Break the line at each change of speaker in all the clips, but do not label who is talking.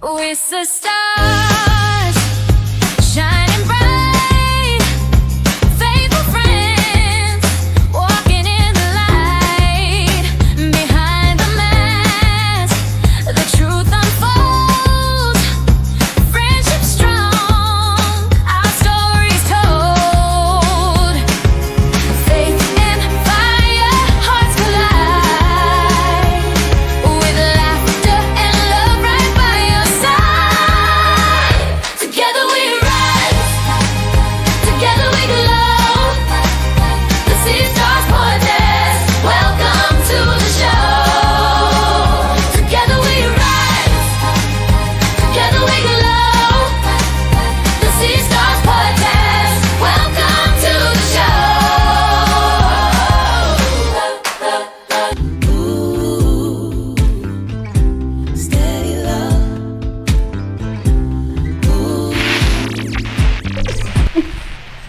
We're SISTARS, shining bright, faithful friends, walking in the light. Behind the mask, the truth unfolds, friendship strong, our stories told. Faith and fire, hearts collide, with laughter and love right by your side. Together we rise, together we glow. The SISTARS podcast, welcome to the show. Together we rise, together we glow. The SISTARS podcast, welcome to the show. Ooh, steady love.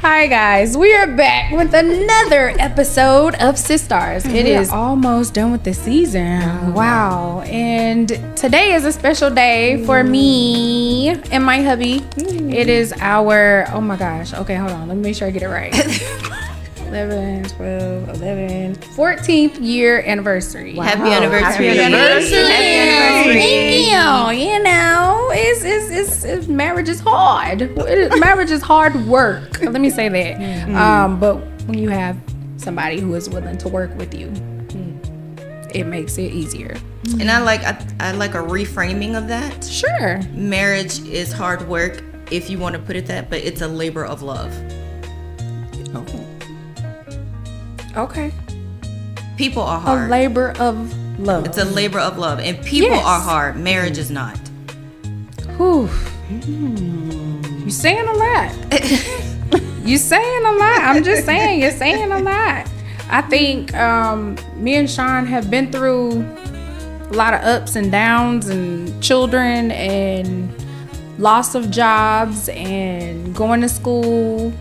Hi guys, we are back with another episode of SISTARS. It is almost done with the season. Wow. And today is a special day for me and my hubby. It is our, oh my gosh. Okay, hold on. Let me make sure I get it right. 11, 12, 11, 14th year anniversary.
Happy anniversary.
Happy anniversary.
Happy
Thank you. You know, it's marriage is hard. Marriage is hard work. Let me say that. But when you have somebody who is willing to work with you, it makes it easier.
And I like a reframing of that.
Sure.
Marriage is hard work, if you want to put it that, but it's a labor of love.
Okay.
People are
A
hard.
labor of love.
It's a labor of love, and people
Yes.
are hard. Marriage is not.
Whew. You saying a lot. You saying a lot. I'm just saying, you're saying a lot. I think me and Sean have been through a lot of ups and downs, and children, and loss of jobs, and going to school,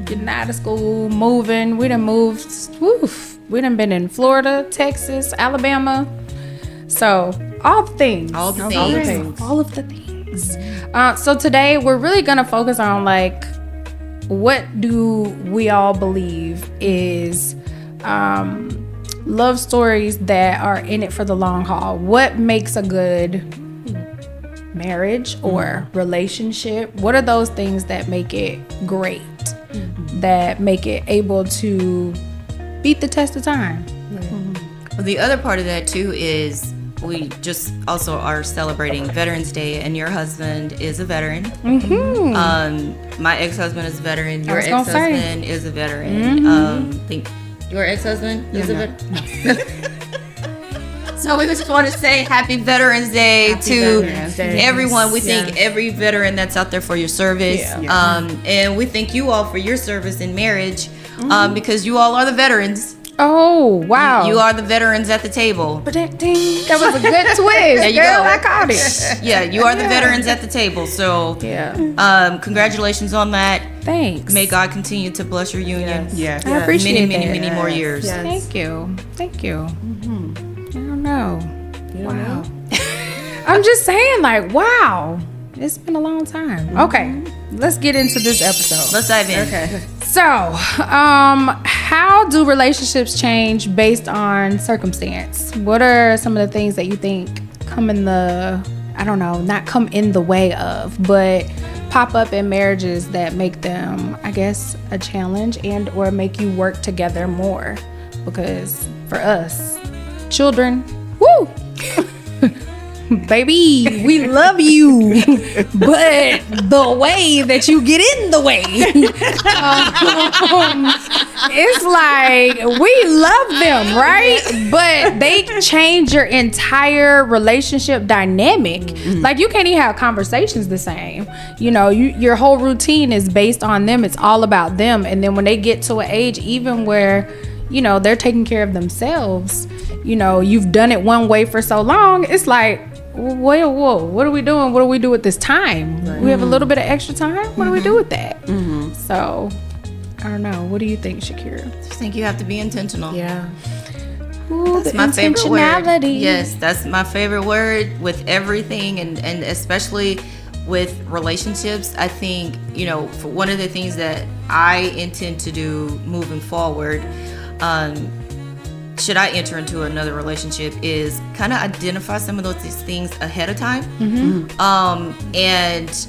getting out of school, moving. We done moved. Woof. We done been in Florida, Texas, Alabama. So all the things.
All the
All the
things.
All of the things. So today we're really gonna focus on, like, what do we all believe is love stories that are in it for the long haul. What makes a good marriage or relationship? What are those things that make it great? That make it able to beat the test of time?
Well, the other part of that too is we just also are celebrating Veterans Day, and your husband is a veteran. My ex-husband is a veteran. Your
was gonna say.
ex-husband is a veteran. Think your ex-husband is a veteran. So we just want to say Happy Veterans Day to
Veterans Day.
everyone. We thank every veteran that's out there for your service. And we thank you all for your service in marriage, because you all are the veterans.
Oh, wow.
You are the veterans at the table.
Ding. That was a good twist.
There you
Girl,
go.
I caught it.
Yeah, you are the veterans at the table. So
Yeah.
congratulations on that.
Thanks.
May God continue to bless your union.
Yeah.
I appreciate
Many
that.
more years.
Yes.
Thank you. Thank you. I don't know. Wow. I'm just saying, like, wow. It's been a long time. Okay. Let's get into this episode.
Let's dive in.
Okay.
So, how do relationships change based on circumstance? What are some of the things that you think come in the, I don't know, not come in the way of, but pop up in marriages that make them, I guess, a challenge and or make you work together more? Because for us, children, woo! Baby, we love you, but the way that you get in the way, it's like, we love them, right? But they change your entire relationship dynamic. Like, you can't even have conversations the same. You know, your whole routine is based on them. It's all about them. And then when they get to an age, even where, you know, they're taking care of themselves, you know, you've done it one way for so long, it's like, whoa, what are we doing? What do we do with this time? Right. We have a little bit of extra time. What do we do with that? So, I don't know. What do you think, Shakira?
I think you have to be intentional.
Yeah.
Ooh,
That's
the
my favorite word.
intentionality.
Yes, that's my favorite word with everything, and especially with relationships. I think, for one of the things that I intend to do moving forward, should I enter into another relationship, is kind of identify some of these things ahead of time, and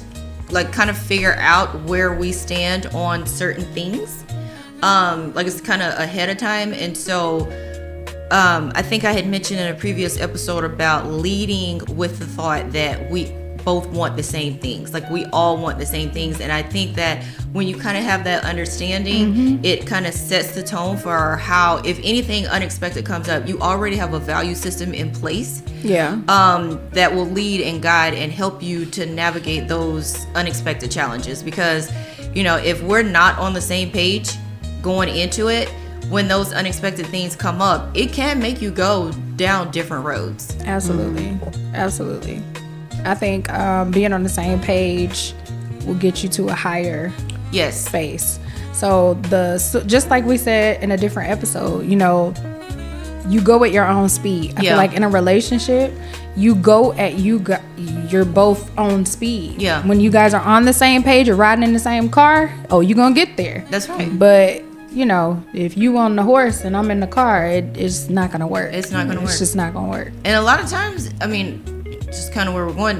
like kind of figure out where we stand on certain things. Like it's kind of ahead of time. And so I think I had mentioned in a previous episode about leading with the thought that we both want the same things. Like we all want the same things. And I think that when you kind of have that understanding, it kind of sets the tone for how, if anything unexpected comes up, you already have a value system in place.
Yeah.
That will lead and guide and help you to navigate those unexpected challenges. Because, if we're not on the same page going into it, when those unexpected things come up, it can make you go down different roads.
Absolutely. Absolutely. I think being on the same page will get you to a higher space. So just like we said in a different episode, you go at your own speed. I feel like in a relationship, you go at you're both on speed. Yeah. When you guys are on the same page or riding in the same car, you're gonna get there.
That's right.
But if you on the horse and I'm in the car, it's not gonna work.
It's not gonna work.
It's just not gonna work.
And a lot of times, just kind of where we're going,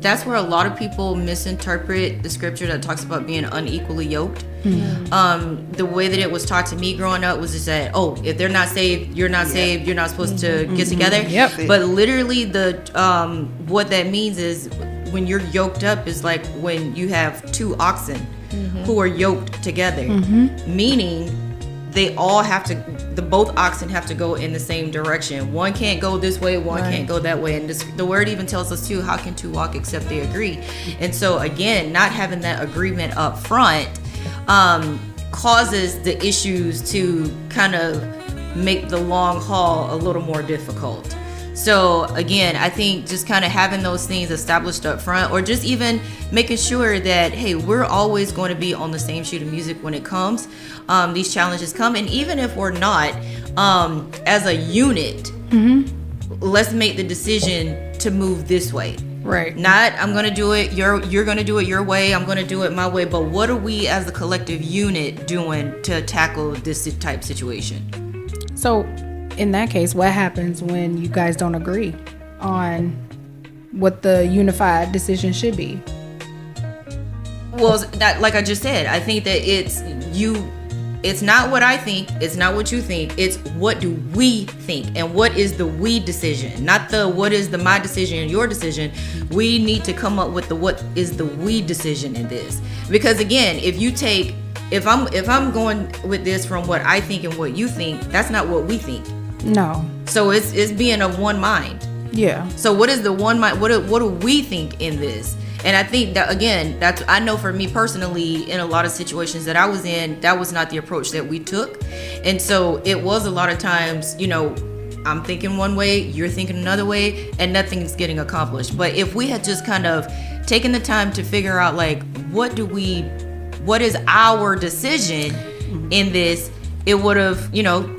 that's where a lot of people misinterpret the scripture that talks about being unequally yoked. The way that it was taught to me growing up was just that, if they're not saved, you're not saved, you're not supposed to get together.
Yep.
But literally what that means is when you're yoked up is like when you have two oxen who are yoked together, meaning they all both oxen have to go in the same direction. One can't go this way, one can't go that way. And the word even tells us too, how can two walk except they agree? And so again, not having that agreement up front causes the issues to kind of make the long haul a little more difficult. So again, I think just kind of having those things established up front, or just even making sure that, hey, we're always going to be on the same sheet of music when it comes. These challenges come, and even if we're not, as a unit, let's make the decision to move this way.
Right.
Not, I'm going to do it, you're going to do it your way, I'm going to do it my way, but what are we as a collective unit doing to tackle this type situation?
So in that case, what happens when you guys don't agree on what the unified decision should be?
Well, like I just said, I think that it's not what I think, it's not what you think, it's what do we think, and what is the we decision, not the what is the my decision and your decision. We need to come up with the what is the we decision in this. Because again, if I'm going with this from what I think and what you think, that's not what we think.
No.
So it's being of one mind.
Yeah.
So what is the one mind? What do we think in this? And I think that, again, I know for me personally, in a lot of situations that I was in, that was not the approach that we took. And so it was a lot of times, I'm thinking one way, you're thinking another way, and nothing's getting accomplished. But if we had just kind of taken the time to figure out, like, what is our decision in this, it would have,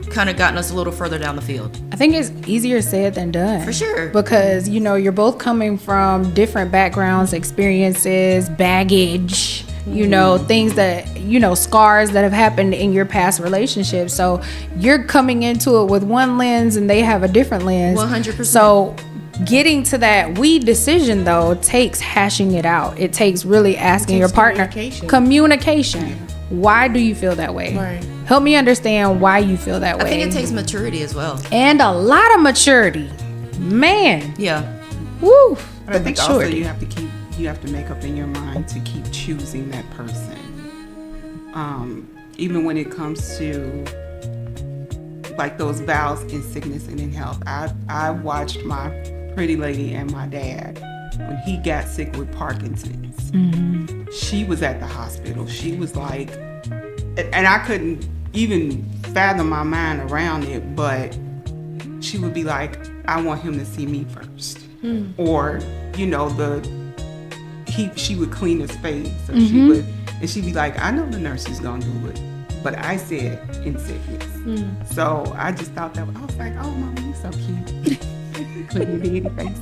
kind of gotten us a little further down the field.
I think it's easier said than done.
For sure.
Because, you're both coming from different backgrounds, experiences, baggage, things that, scars that have happened in your past relationships. So you're coming into it with one lens and they have a different lens.
100%.
So getting to that we decision, though, takes hashing it out. It takes really asking your partner. Communication. Why do you feel that way?
Right.
Help me understand why you feel that way.
I think it takes maturity as well.
And a lot of maturity. Man.
Yeah.
Woo.
But I think also you have to make up in your mind to keep choosing that person. Even when it comes to like those vows in sickness and in health. I watched my pretty lady and my dad when he got sick with Parkinson's. Mm-hmm. She was at the hospital. She was like, and I couldn't even fathom my mind around it, but she would be like, I want him to see me first. Mm. Or, she would clean his face. Or she'd be like, I know the nurse is gonna do it, but I said in sickness. So I just thought that, I was like, oh, Mama, you so cute. Putting your baby faces.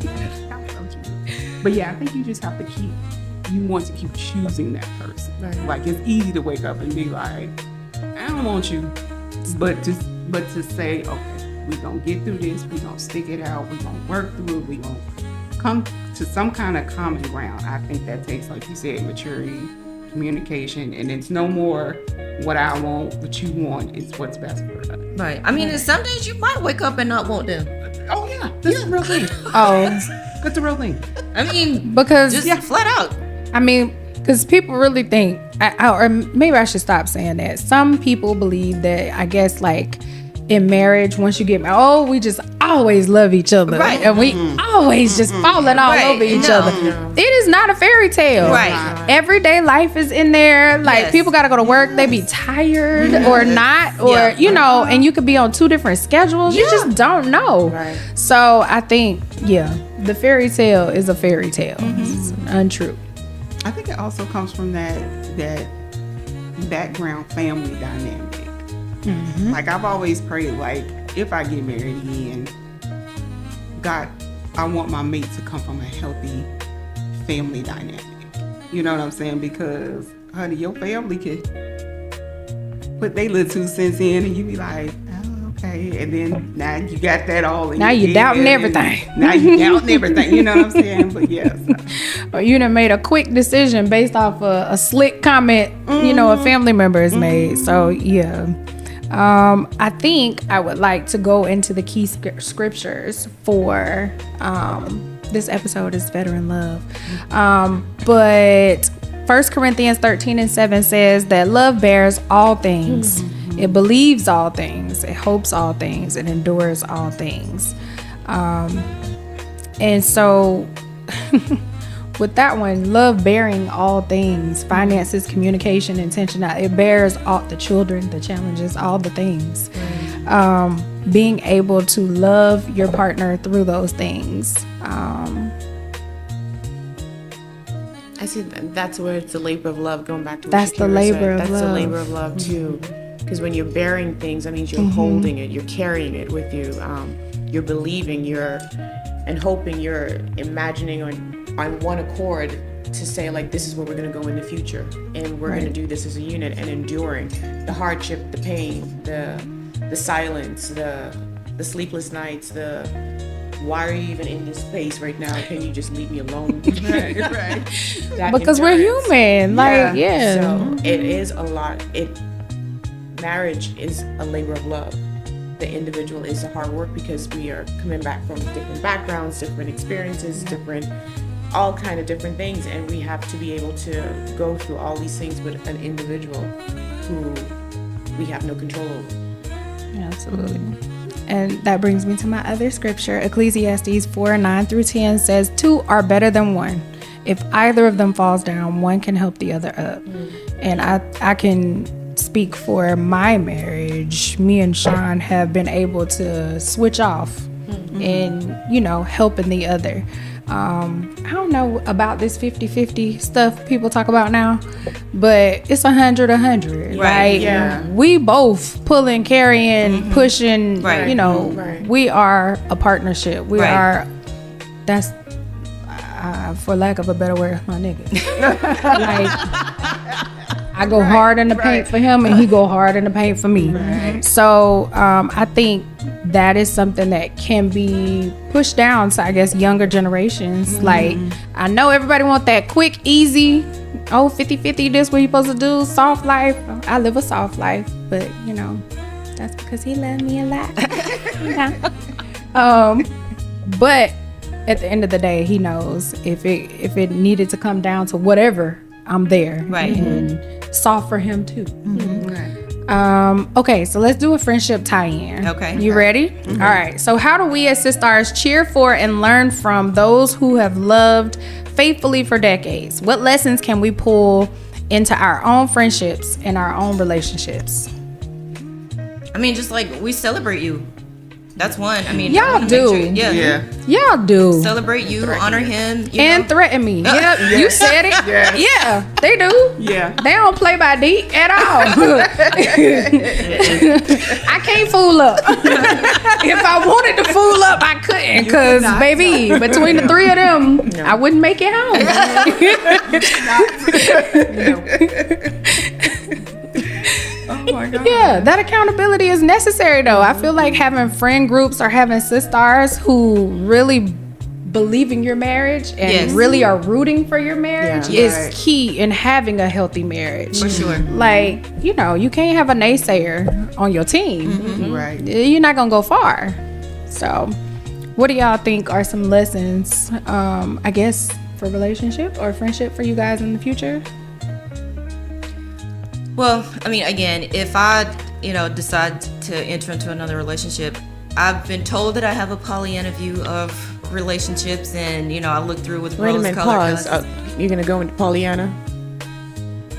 That's so cute. But yeah, I think you just have to you want to keep choosing that person.
Right.
Like, it's easy to wake up and be like, I don't want you. But to say, okay, we're going to get through this. We're going to stick it out. We're going to work through it. We're going to come to some kind of common ground. I think that takes, like you said, maturity, communication, and it's no more what I want, what you want. It's what's best for us.
Right. I mean, some days you might wake up and not want them.
Oh, yeah. That's a real thing.
Oh,
That's a real thing.
I mean,
because
just flat out.
I mean, because people really think, or maybe I should stop saying that. Some people believe that, I guess, like in marriage, once you get married, oh, we just always love each other.
Right.
And we always just falling all
Right.
over each
No.
other. It is not a fairy tale.
Right.
Everyday life is in there. Like,
Yes.
people got to go to work. They be tired or not, or,
Yeah.
you know, and you could be on 2 different schedules. You just don't know.
Right.
So I think, yeah, the fairy tale is a fairy tale. It's untrue.
I think it also comes from that background family dynamic. Like, I've always prayed, like, if I get married again, God, I want my mate to come from a healthy family dynamic. You know what I'm saying? Because, honey, your family could put their little 2 cents in, and you be like, oh, okay. And then now you got that all in
Now
your
you
head,
doubting
and
everything.
Now you doubting everything. You know what I'm saying? But yes.
Or you done made a quick decision based off a slick comment, you know, a family member has made. So, yeah. I think I would like to go into the key scriptures for this episode is Veteran Love. But 1 Corinthians 13:7 says that love bears all things. It believes all things. It hopes all things. It endures all things. And so with that one, love bearing all things, finances, communication, intention, it bears all the children, the challenges, all the things. Being able to love your partner through those things.
I see that's where it's the labor of love, going back to what
That's the
Shakira
labor
said.
of
That's the
love.
labor of love too, because when you're bearing things, that means you're holding it, you're carrying it with you, you're believing, you're and hoping, you're imagining on one accord to say, like, this is where we're going to go in the future, and we're going to do this as a unit, and enduring the hardship, the pain, the silence, the sleepless nights, the why are you even in this space right now? Can you just leave me alone?
Right.
That
Because we're
endurance.
human. Like, yeah.
So it is a lot. Marriage is a labor of love. The individual is the hard work, because we are coming back from different backgrounds, different experiences, all kind of different things, and we have to be able to go through all these things with an individual who we have no control over.
Absolutely. And that brings me to my other scripture. Ecclesiastes 4:9-10 says, 2 are better than 1. If either of them falls down, one can help the other up. And I can speak for my marriage. Me and Sean have been able to switch off and, you know, helping the other. I don't know about this 50-50 stuff people talk about now, but it's 100-100.
Right,
Like,
yeah.
we both pulling, carrying, pushing,
Right.
you know,
Right.
we are a partnership. We
Right.
are, that's, for lack of a better word, my nigga. Like, I go hard in the paint for him, and he go hard in the paint for me. So I think that is something that can be pushed down to, I guess, younger generations. Like, I know everybody want that quick, easy, 50-50, this what you supposed to do, soft life. I live a soft life, but, you know, that's because he loved me a lot. But at the end of the day, he knows if it needed to come down to whatever, I'm there.
Right.
And soft for him too. Okay, so let's do a friendship tie-in.
Okay.
You ready? All right. So how do we as SISTARS cheer for and learn from those who have loved faithfully for decades? What lessons can we pull into our own friendships and our own relationships?
I mean, just like we celebrate you. That's one. I mean,
Y'all
I wanna make
do.
sure-
Yeah.
Y'all do.
Celebrate you, honor him, you
And
know?
threaten me. Yep, you said it.
Yes.
Yeah, they do.
Yeah.
They don't play by D at all. I can't fool up. If I wanted to fool up, I couldn't. Because,
not.
baby, between the three of them, I wouldn't make it home.
Oh my God.
Yeah, that accountability is necessary, though. I feel like having friend groups or having SISTARS who really believe in your marriage and
Yes.
really are rooting for your marriage
Yeah.
is
Right.
key in having a healthy marriage.
For sure.
Like, you know, you can't have a naysayer on your team.
Right.
You're not gonna go far. So, what do y'all think are some lessons, I guess, for relationship or friendship for you guys in the future?
Well, I mean, again, if I, decide to enter into another relationship, I've been told that I have a Pollyanna view of relationships, and I look through with
Wait a minute,
rose-colored
pause.
glasses.
You're gonna go into Pollyanna?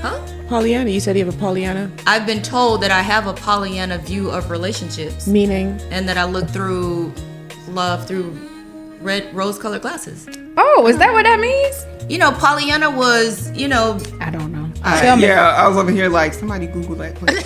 Huh?
Pollyanna? You said you have a Pollyanna?
I've been told that I have a Pollyanna view of relationships,
Meaning?
and that I look through love through rose-colored glasses.
Oh, is that what that means?
Pollyanna was,
I don't know. Tell me.
Yeah, I was over here like, somebody Google that, please.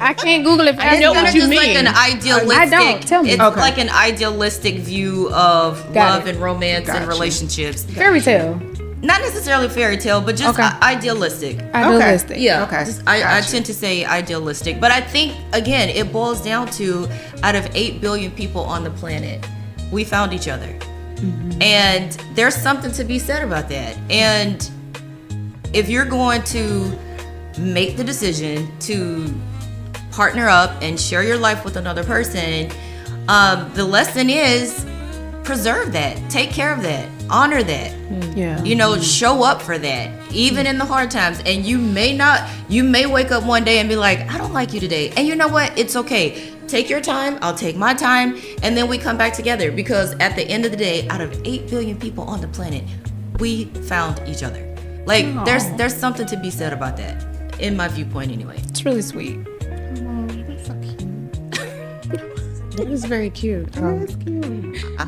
I can't Google it.
I know
It's
what you
just like
mean.
an idealistic.
I don't. Tell me.
It's
Okay.
like an idealistic view of
Got
love
it.
and romance and
Gotcha.
relationships.
Fairy tale.
Not necessarily fairy tale, but just
Okay.
idealistic.
Idealistic.
Yeah.
Okay.
I
Gotcha.
tend to say idealistic, but I think again it boils down to out of 8 billion people on the planet, we found each other, and there's something to be said about that. And if you're going to make the decision to partner up and share your life with another person, the lesson is preserve that, take care of that, honor that.
Yeah.
Show up for that, even in the hard times. And you may wake up one day and be like, I don't like you today. And you know what? It's okay. Take your time. I'll take my time. And then we come back together, because at the end of the day, out of 8 billion people on the planet, we found each other. Like, there's something to be said about that, in my viewpoint anyway.
It's really sweet.
That is very cute.
That's cute.
I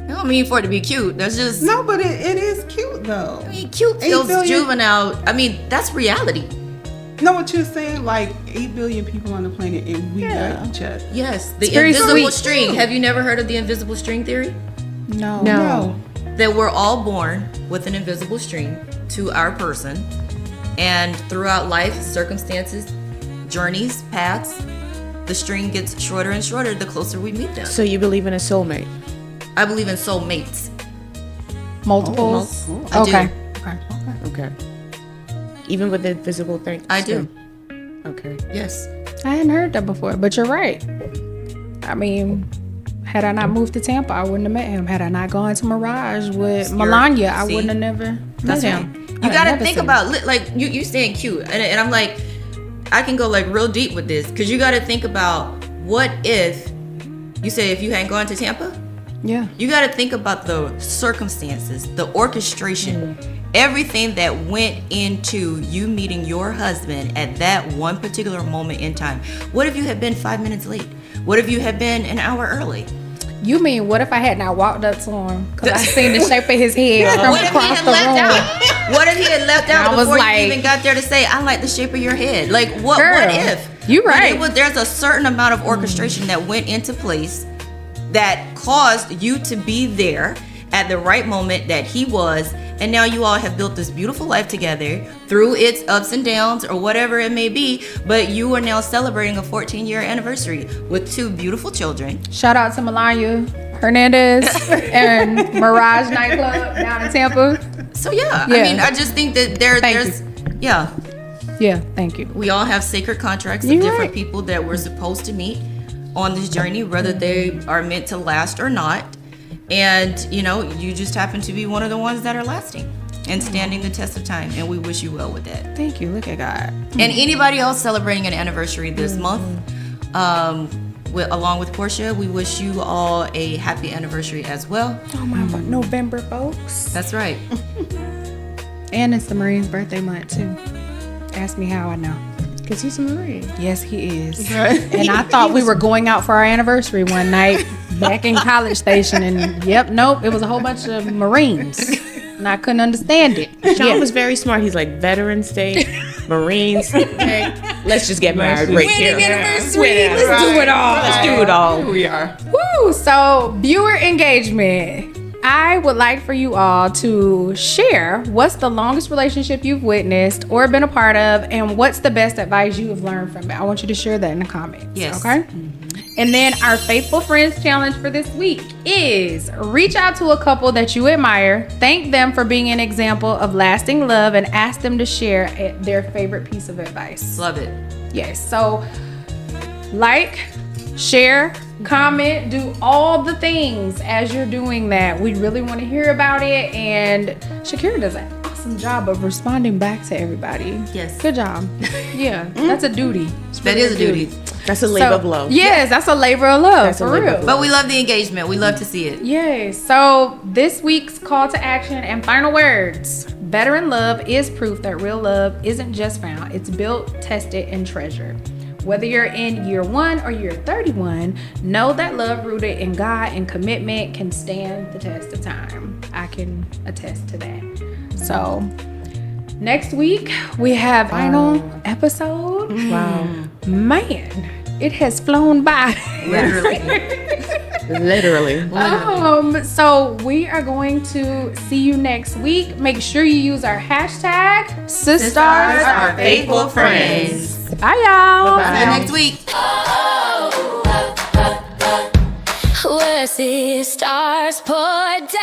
don't mean for it to be cute. There's just
No, but it is cute though.
I mean, cute
8
feels
billion?
juvenile. I mean, that's reality.
Know what you're saying? Like 8 billion people on the planet and we got each other.
Yes, the
very
invisible
sweet.
string. Have you never heard of the invisible string theory?
No.
No.
That we're all born with an invisible string to our person, and throughout life, circumstances, journeys, paths, the string gets shorter and shorter the closer we meet them.
So you believe in a soulmate?
I believe in soulmates.
Multiples.
I do.
Okay.
Okay. Even with the invisible thing?
I do.
Okay.
Yes.
I hadn't heard that before, but you're right. I mean, had I not moved to Tampa, I wouldn't have met him. Had I not gone to Mirage with Melania, I
see?
wouldn't have never met
That's
him.
right.
I'd
You gotta
never
think
seen
about like you saying cute, and I'm like, I can go like real deep with this, because you gotta think about what if you say if you hadn't gone to Tampa.
him. Yeah.
You got to think about the circumstances, the orchestration, everything that went into you meeting your husband at that one particular moment in time. What if you had been 5 minutes late? What if you had been an hour early?
You mean, what if I had not walked up to him? Because I seen the shape of his head from
What if he
across
had
the
left
room.
out? What if he had left out
I was
before
like-
you even got there to say, I like the shape of your head? Like, what
Girl,
if?
you
But
right.
there's a certain amount of orchestration that went into place that caused you to be there at the right moment that he was, and now you all have built this beautiful life together through its ups and downs or whatever it may be, but you are now celebrating a 14-year anniversary with 2 beautiful children.
Shout out to Melania Hernandez and Mirage nightclub down in Tampa.
So yeah,
Yeah.
I mean, I just think that
Thank
there's yeah,
Yeah, thank you.
we all have sacred contracts of
You're
different
right.
people that we're supposed to meet on this journey, whether they are meant to last or not. And you just happen to be one of the ones that are lasting and standing the test of time, and we wish you well with that.
Thank you. Look at God.
And anybody else celebrating an anniversary this month, along with Portia, we wish you all a happy anniversary as well.
Oh my God. November, folks.
That's right.
And it's the Marine's birthday month too. Ask me how I know.
Because he's a Marine.
Yes, he is. And I thought we were going out for our anniversary one night back in College Station, and nope, it was a whole bunch of Marines. And I couldn't understand it.
Sean was very smart. He's like, veteran state, Marines. Okay, let's just get married right here.
Let's do it all.
Let's do it all.
Here we are.
Woo! So, viewer engagement. I would like for you all to share what's the longest relationship you've witnessed or been a part of, and what's the best advice you have learned from it. I want you to share that in the comments.
Yes.
Okay? And then our Faithful Friends challenge for this week is reach out to a couple that you admire, thank them for being an example of lasting love, and ask them to share their favorite piece of advice.
Love it.
Yes. So, like, share, comment, do all the things as you're doing that. We really want to hear about it. And Shakira does an awesome job of responding back to everybody.
Yes.
Good job. Yeah, that's a duty.
That is a duty.
That's a labor of love.
Yes, that's a labor of love,
That's a
for
labor
real.
of love.
But we love the engagement. We love to see it.
Yes. So this week's call to action and final words. Veteran love is proof that real love isn't just found. It's built, tested, and treasured. Whether you're in year 1 or year 31, know that love rooted in God and commitment can stand the test of time. I can attest to that. So next week we have final episode.
Wow.
Man, it has flown by.
Literally.
Literally.
So we are going to see you next week. Make sure you use our hashtag SISTARS,
Our faithful friends.
Bye, y'all.
See you next week.
We're SISTARS Podcast.